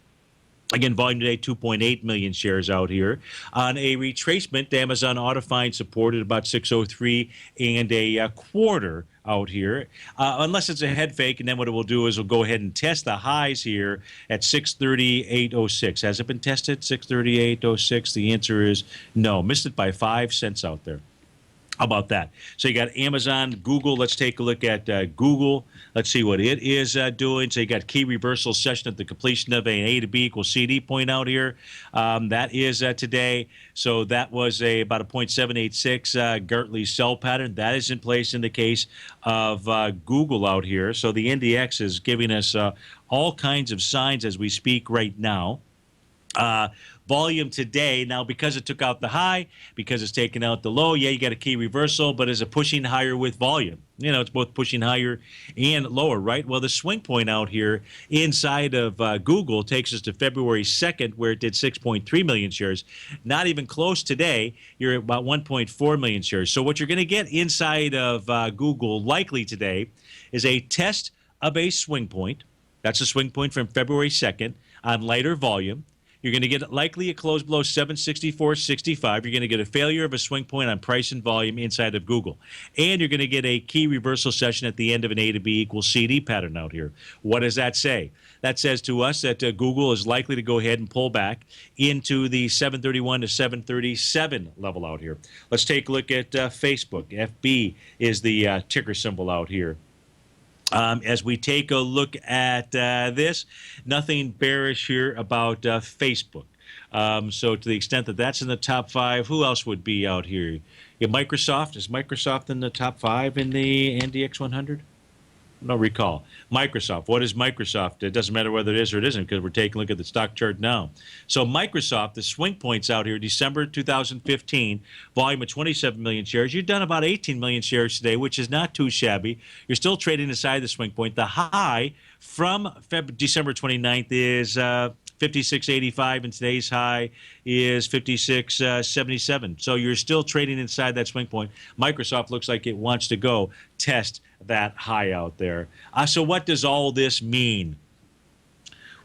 Again, volume today, 2.8 million shares out here. On a retracement, Amazon ought to find support at about 603 and a quarter out here, unless it's a head fake. And then what it will do is we'll go ahead and test the highs here at 638.06. Has it been tested? 638.06. The answer is no. Missed it by 5 cents out there. How about that? So you got Amazon, Google. Let's take a look at Google. Let's see what it is doing. So you got key reversal session at the completion of an A to B equals CD point out here. That is today. So that was about a 0.786 Gartley sell pattern. That is in place in the case of Google out here. So the NDX is giving us all kinds of signs as we speak right now. Volume today, now because it took out the high, because it's taken out the low, yeah, you got a key reversal, but is it pushing higher with volume? You know, it's both pushing higher and lower, right? Well, the swing point out here inside of Google takes us to February 2nd, where it did 6.3 million shares. Not even close today. You're at about 1.4 million shares. So what you're going to get inside of Google likely today is a test of a swing point. That's a swing point from February 2nd on lighter volume. You're going to get likely a close below 764.65. You're going to get a failure of a swing point on price and volume inside of Google. And you're going to get a key reversal session at the end of an A to B equals CD pattern out here. What does that say? That says to us that Google is likely to go ahead and pull back into the 731 to 737 level out here. Let's take a look at Facebook. FB is the ticker symbol out here. As we take a look at this, nothing bearish here about Facebook. So to the extent that that's in the top 5, who else would be out here? Yeah, Microsoft. Is Microsoft in the top 5 in the NDX 100? No recall. Microsoft. What is Microsoft? It doesn't matter whether it is or it isn't because we're taking a look at the stock chart now. So Microsoft, the swing points out here, December 2015, volume of 27 million shares. You've done about 18 million shares today, which is not too shabby. You're still trading inside the swing point. The high from December 29th is 56.85, and today's high is 56.77. So you're still trading inside that swing point. Microsoft looks like it wants to go test that high out there. So what does all this mean?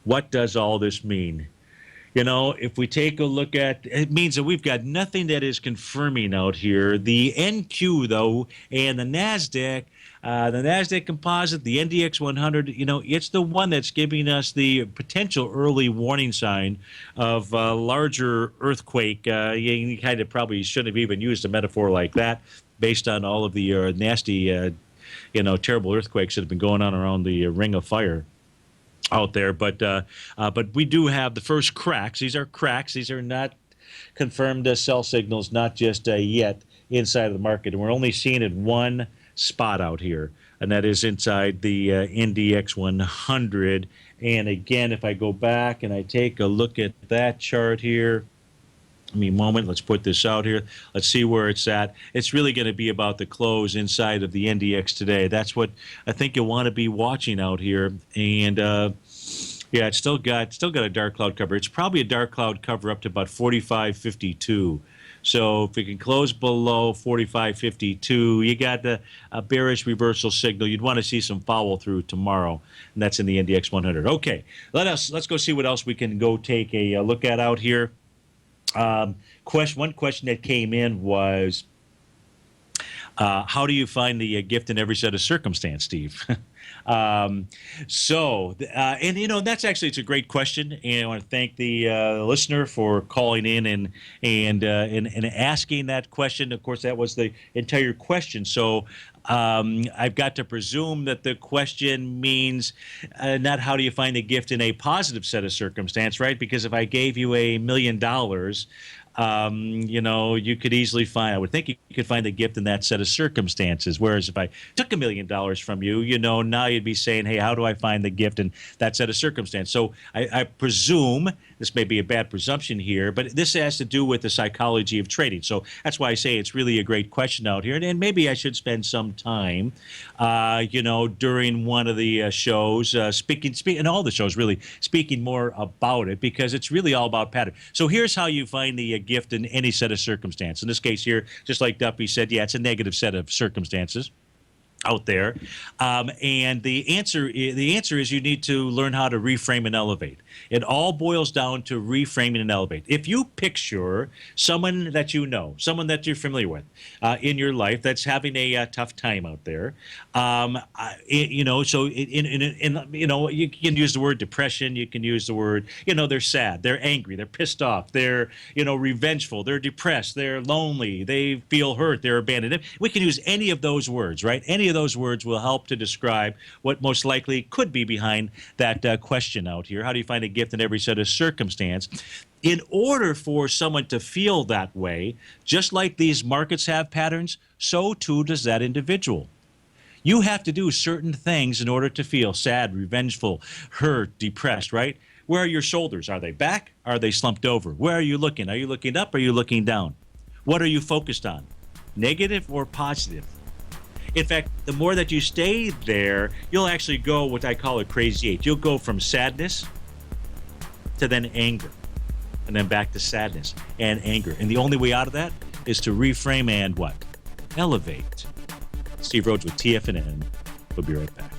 What does all this mean? You know, if we take a look at it, means that we've got nothing that is confirming out here. The NQ, though, and the NASDAQ composite, the NDX 100, you know, it's the one that's giving us the potential early warning sign of a larger earthquake. You kind of probably shouldn't have even used a metaphor like that based on all of the nasty, terrible earthquakes that have been going on around the Ring of Fire out there. But we do have the first cracks. These are cracks. These are not confirmed sell signals, not just yet inside of the market. And we're only seeing it one spot out here, and that is inside the NDX 100. And again, if I go back and I take a look at that chart here, give me a moment. Let's put this out here. Let's see where it's at. It's really going to be about the close inside of the NDX today. That's what I think you'll want to be watching out here. And yeah, it's still got a dark cloud cover. It's probably a dark cloud cover up to about 45.52. So if it can close below 45.52, you got a bearish reversal signal. You'd want to see some follow through tomorrow, and that's in the NDX 100. Okay, let's go see what else we can go take a look at out here. One question that came in was, how do you find the gift in every set of circumstance, Steve? And that's actually, it's a great question, and I want to thank the listener for calling in and asking that question. Of course, that was the entire question. So I've got to presume that the question means not how do you find the gift in a positive set of circumstance, right? Because if I gave you $1 million, you could easily find, I would think you could find the gift in that set of circumstances. Whereas if I took $1 million from you, now you'd be saying, hey, how do I find the gift in that set of circumstance? So I presume, this may be a bad presumption here, but this has to do with the psychology of trading. So that's why I say it's really a great question out here. And maybe I should spend some time, during one of the shows, speaking, and all the shows really, speaking more about it, because it's really all about pattern. So here's how you find the gift in any set of circumstances. In this case here, just like Duffy said, yeah, it's a negative set of circumstances. out there, and the answer is you need to learn how to reframe and elevate. It all boils down to reframing and elevate. If you picture someone that you know, someone that you're familiar with in your life that's having a tough time out there, you know, so you know, you can use the word depression, you can use the word, you know, they're sad, they're angry, they're pissed off, they're, you know, revengeful, they're depressed, they're lonely, they feel hurt, they're abandoned. We can use any of those words, right? Any of those words will help to describe what most likely could be behind that question out here. How do you find a gift in every set of circumstance? In order for someone to feel that way, just like these markets have patterns, so too does that individual. You have to do certain things in order to feel sad, revengeful, hurt, depressed, right? Where are your shoulders? Are they back? Are they slumped over? Where are you looking? Are you looking up? Are you looking down? What are you focused on? Negative or positive? In fact, the more that you stay there, you'll actually go what I call a crazy eight. You'll go from sadness to then anger, and then back to sadness and anger. And the only way out of that is to reframe and what? Elevate. Steve Rhodes with TFNN. We'll be right back.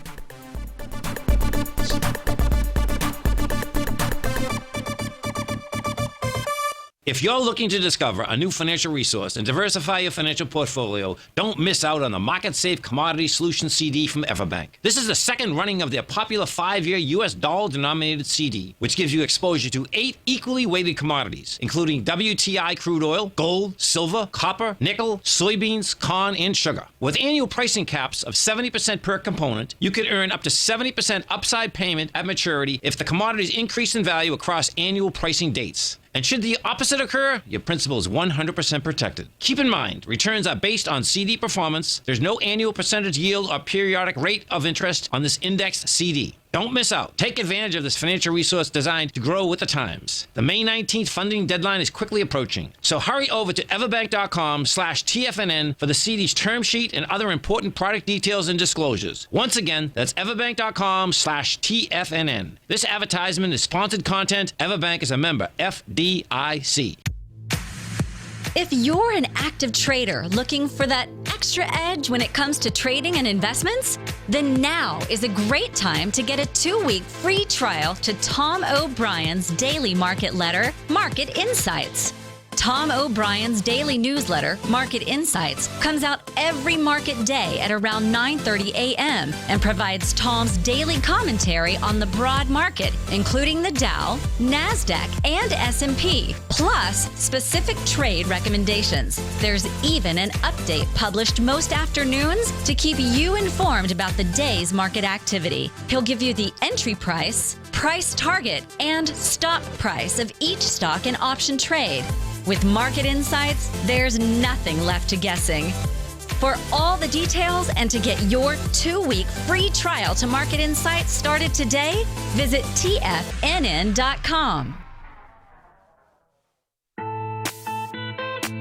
If you're looking to discover a new financial resource and diversify your financial portfolio, don't miss out on the Market Safe Commodity Solution CD from Everbank. This is the second running of their popular 5-year US dollar-denominated CD, which gives you exposure to 8 equally weighted commodities, including WTI crude oil, gold, silver, copper, nickel, soybeans, corn, and sugar. With annual pricing caps of 70% per component, you could earn up to 70% upside payment at maturity if the commodities increase in value across annual pricing dates. And should the opposite occur, your principal is 100% protected. Keep in mind, returns are based on CD performance. There's no annual percentage yield or periodic rate of interest on this indexed CD. Don't miss out. Take advantage of this financial resource designed to grow with the times. The May 19th funding deadline is quickly approaching. So hurry over to everbank.com/TFNN for the CD's term sheet and other important product details and disclosures. Once again, that's everbank.com/TFNN. This advertisement is sponsored content. Everbank is a member FDIC. If you're an active trader looking for that extra edge when it comes to trading and investments, then now is a great time to get a 2-week free trial to Tom O'Brien's daily market letter, Market Insights. Tom O'Brien's daily newsletter, Market Insights, comes out every market day at around 9:30 a.m. and provides Tom's daily commentary on the broad market, including the Dow, NASDAQ, and S&P, plus specific trade recommendations. There's even an update published most afternoons to keep you informed about the day's market activity. He'll give you the entry price, price target, and stop price of each stock and option trade. With Market Insights, there's nothing left to guessing. For all the details and to get your 2-week free trial to Market Insights started today, visit TFNN.com.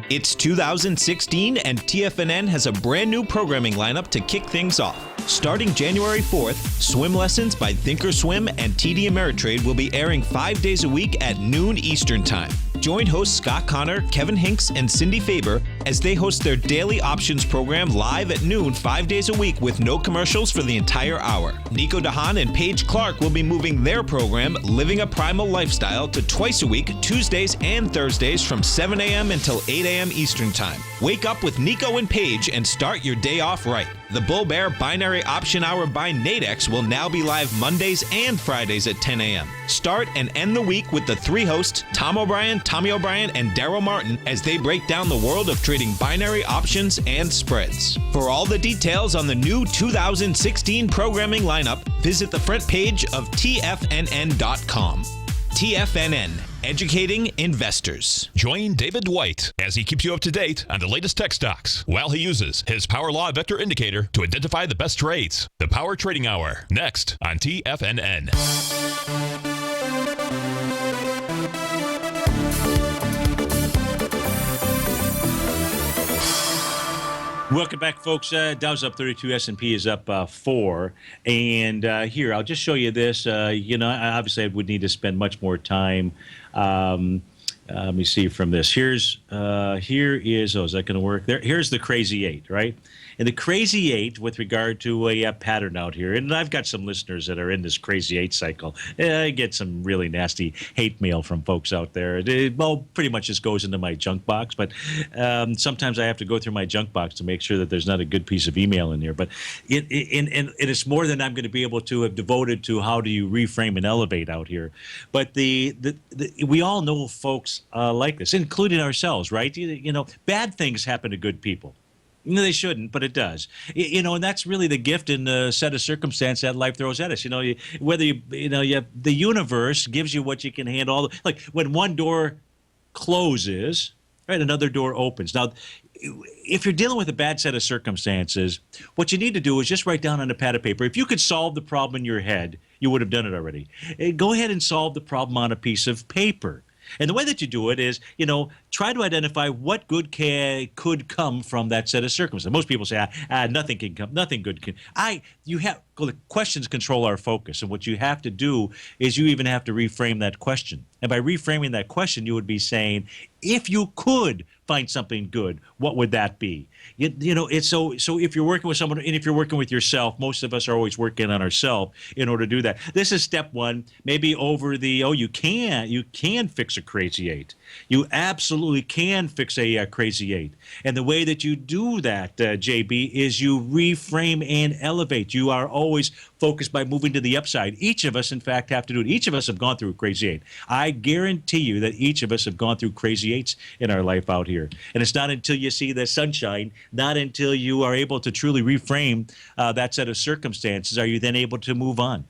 It's 2016 and TFNN has a brand new programming lineup to kick things off. Starting January 4th, Swim Lessons by Thinkorswim and TD Ameritrade will be airing 5 days a week at noon Eastern Time. Join hosts Scott Connor, Kevin Hinks, and Cindy Faber as they host their daily options program live at noon 5 days a week with no commercials for the entire hour. Nico DeHaan and Paige Clark will be moving their program, Living a Primal Lifestyle, to twice a week, Tuesdays and Thursdays from 7 a.m. until 8 a.m. Eastern Time. Wake up with Nico and Paige and start your day off right. The Bull Bear Binary Option Hour by Nadex will now be live Mondays and Fridays at 10 a.m. Start and end the week with the 3 hosts, Tom O'Brien, Tommy O'Brien, and Daryl Martin, as they break down the world of trading binary options and spreads. For all the details on the new 2016 programming lineup, visit the front page of TFNN.com. TFNN, educating investors. Join David White as he keeps you up to date on the latest tech stocks while he uses his Power Law Vector Indicator to identify the best trades. The Power Trading Hour, next on TFNN. Welcome back, folks. Dow's up 32, S&P is up 4. And here, I'll just show you this. Obviously, I would need to spend much more time. Let me see from this. Here is, is that going to work? Here's the crazy 8, right? And the Crazy 8 with regard to a pattern out here, and I've got some listeners that are in this Crazy 8 cycle. I get some really nasty hate mail from folks out there. It pretty much just goes into my junk box, but sometimes I have to go through my junk box to make sure that there's not a good piece of email in there. But it's more than I'm going to be able to have devoted to how do you reframe and elevate out here. But we all know folks like this, including ourselves, right? Bad things happen to good people. They shouldn't, but it does. And that's really the gift in the set of circumstance that life throws at us. The universe gives you what you can handle. Like when one door closes, right, another door opens. Now, if you're dealing with a bad set of circumstances, what you need to do is just write down on a pad of paper. If you could solve the problem in your head, you would have done it already. Go ahead and solve the problem on a piece of paper. And the way that you do it is, try to identify what good could come from that set of circumstances. Most people say, nothing can come, nothing good can. The questions control our focus. And what you have to do is you even have to reframe that question. And by reframing that question, you would be saying, if you could find something good, what would that be? It's so if you're working with someone and if you're working with yourself, most of us are always working on ourselves in order to do that. This is step one, maybe over you can fix a Crazy 8. You absolutely can fix a Crazy 8. And the way that you do that, JB, is you reframe and elevate. You are always focused by moving to the upside. Each of us, in fact, have to do it. Each of us have gone through a Crazy 8. I guarantee you that each of us have gone through Crazy 8s in our life out here. And it's not until you see the sunshine, not until you are able to truly reframe that set of circumstances, are you then able to move on.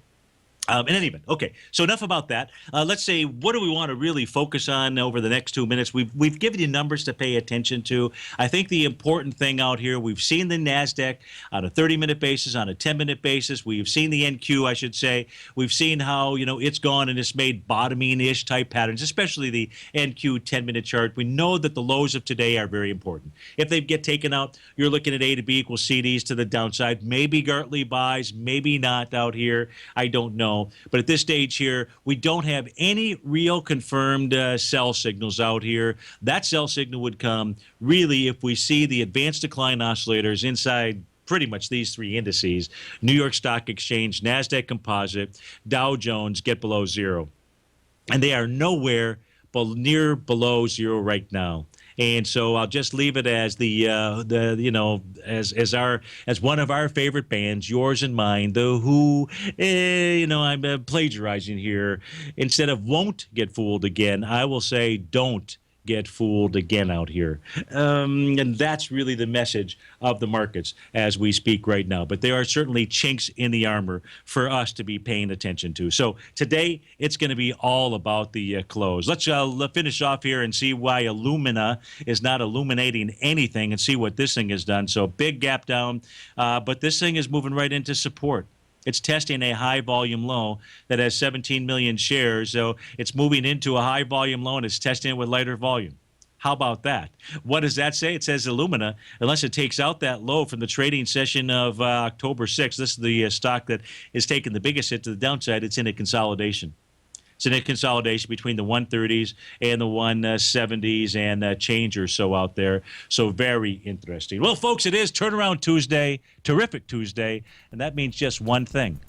In any event, okay, so enough about that. Let's say, what do we want to really focus on over the next 2 minutes? We've given you numbers to pay attention to. I think the important thing out here, we've seen the NASDAQ on a 30-minute basis, on a 10-minute basis. We've seen the NQ, I should say. We've seen how, it's gone and it's made bottoming-ish type patterns, especially the NQ 10-minute chart. We know that the lows of today are very important. If they get taken out, you're looking at A to B equals CDs to the downside. Maybe Gartley buys, maybe not out here. I don't know. But at this stage here, we don't have any real confirmed sell signals out here. That sell signal would come really if we see the advanced decline oscillators inside pretty much these three indices: New York Stock Exchange, NASDAQ Composite, Dow Jones get below zero. And they are nowhere near below zero right now. And so I'll just leave it as as one of our favorite bands, yours and mine, the Who. I'm plagiarizing here. Instead of won't get fooled again, I will say don't get fooled again out here. And that's really the message of the markets as we speak right now. But there are certainly chinks in the armor for us to be paying attention to. So today, it's going to be all about the close. Let's finish off here and see why Illumina is not illuminating anything and see what this thing has done. So big gap down, but this thing is moving right into support. It's testing a high volume low that has 17 million shares. So it's moving into a high volume low and it's testing it with lighter volume. How about that? What does that say? It says Illumina, unless it takes out that low from the trading session of October 6th, this is the stock that is taking the biggest hit to the downside. It's in a consolidation. It's in a consolidation between the 130s and the 170s and change or so out there. So very interesting. Well, folks, it is Turnaround Tuesday, terrific Tuesday, and that means just one thing.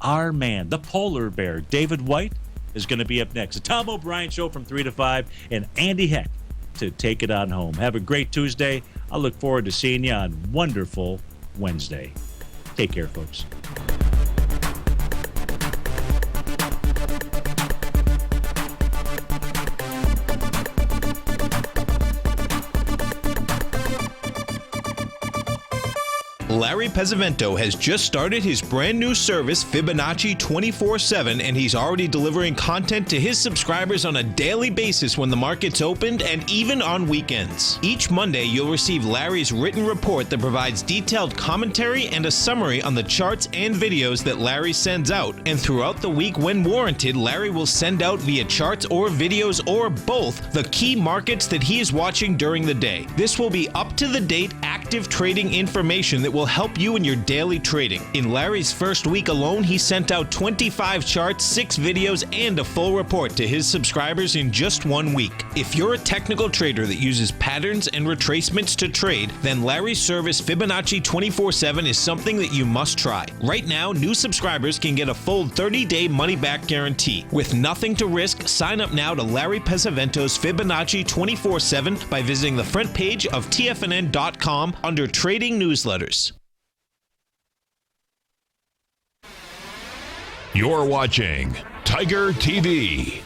Our man, the polar bear, David White, is going to be up next. The Tom O'Brien Show from 3 to 5, and Andy Heck to take it on home. Have a great Tuesday. I look forward to seeing you on wonderful Wednesday. Take care, folks. Larry Pesavento has just started his brand new service, Fibonacci 24/7, and he's already delivering content to his subscribers on a daily basis when the market's opened and even on weekends. Each Monday, you'll receive Larry's written report that provides detailed commentary and a summary on the charts and videos that Larry sends out. And throughout the week, when warranted, Larry will send out via charts or videos or both the key markets that he is watching during the day. This will be up-to-the-date active trading information that will help you in your daily trading. In Larry's first week alone, he sent out 25 charts, 6 videos, and a full report to his subscribers in just 1 week. If you're a technical trader that uses patterns and retracements to trade, then Larry's service Fibonacci 24/7 is something that you must try. Right now, new subscribers can get a full 30-day money-back guarantee. With nothing to risk, sign up now to Larry Pesavento's Fibonacci 24/7 by visiting the front page of TFNN.com under Trading Newsletters. You're watching Tiger TV.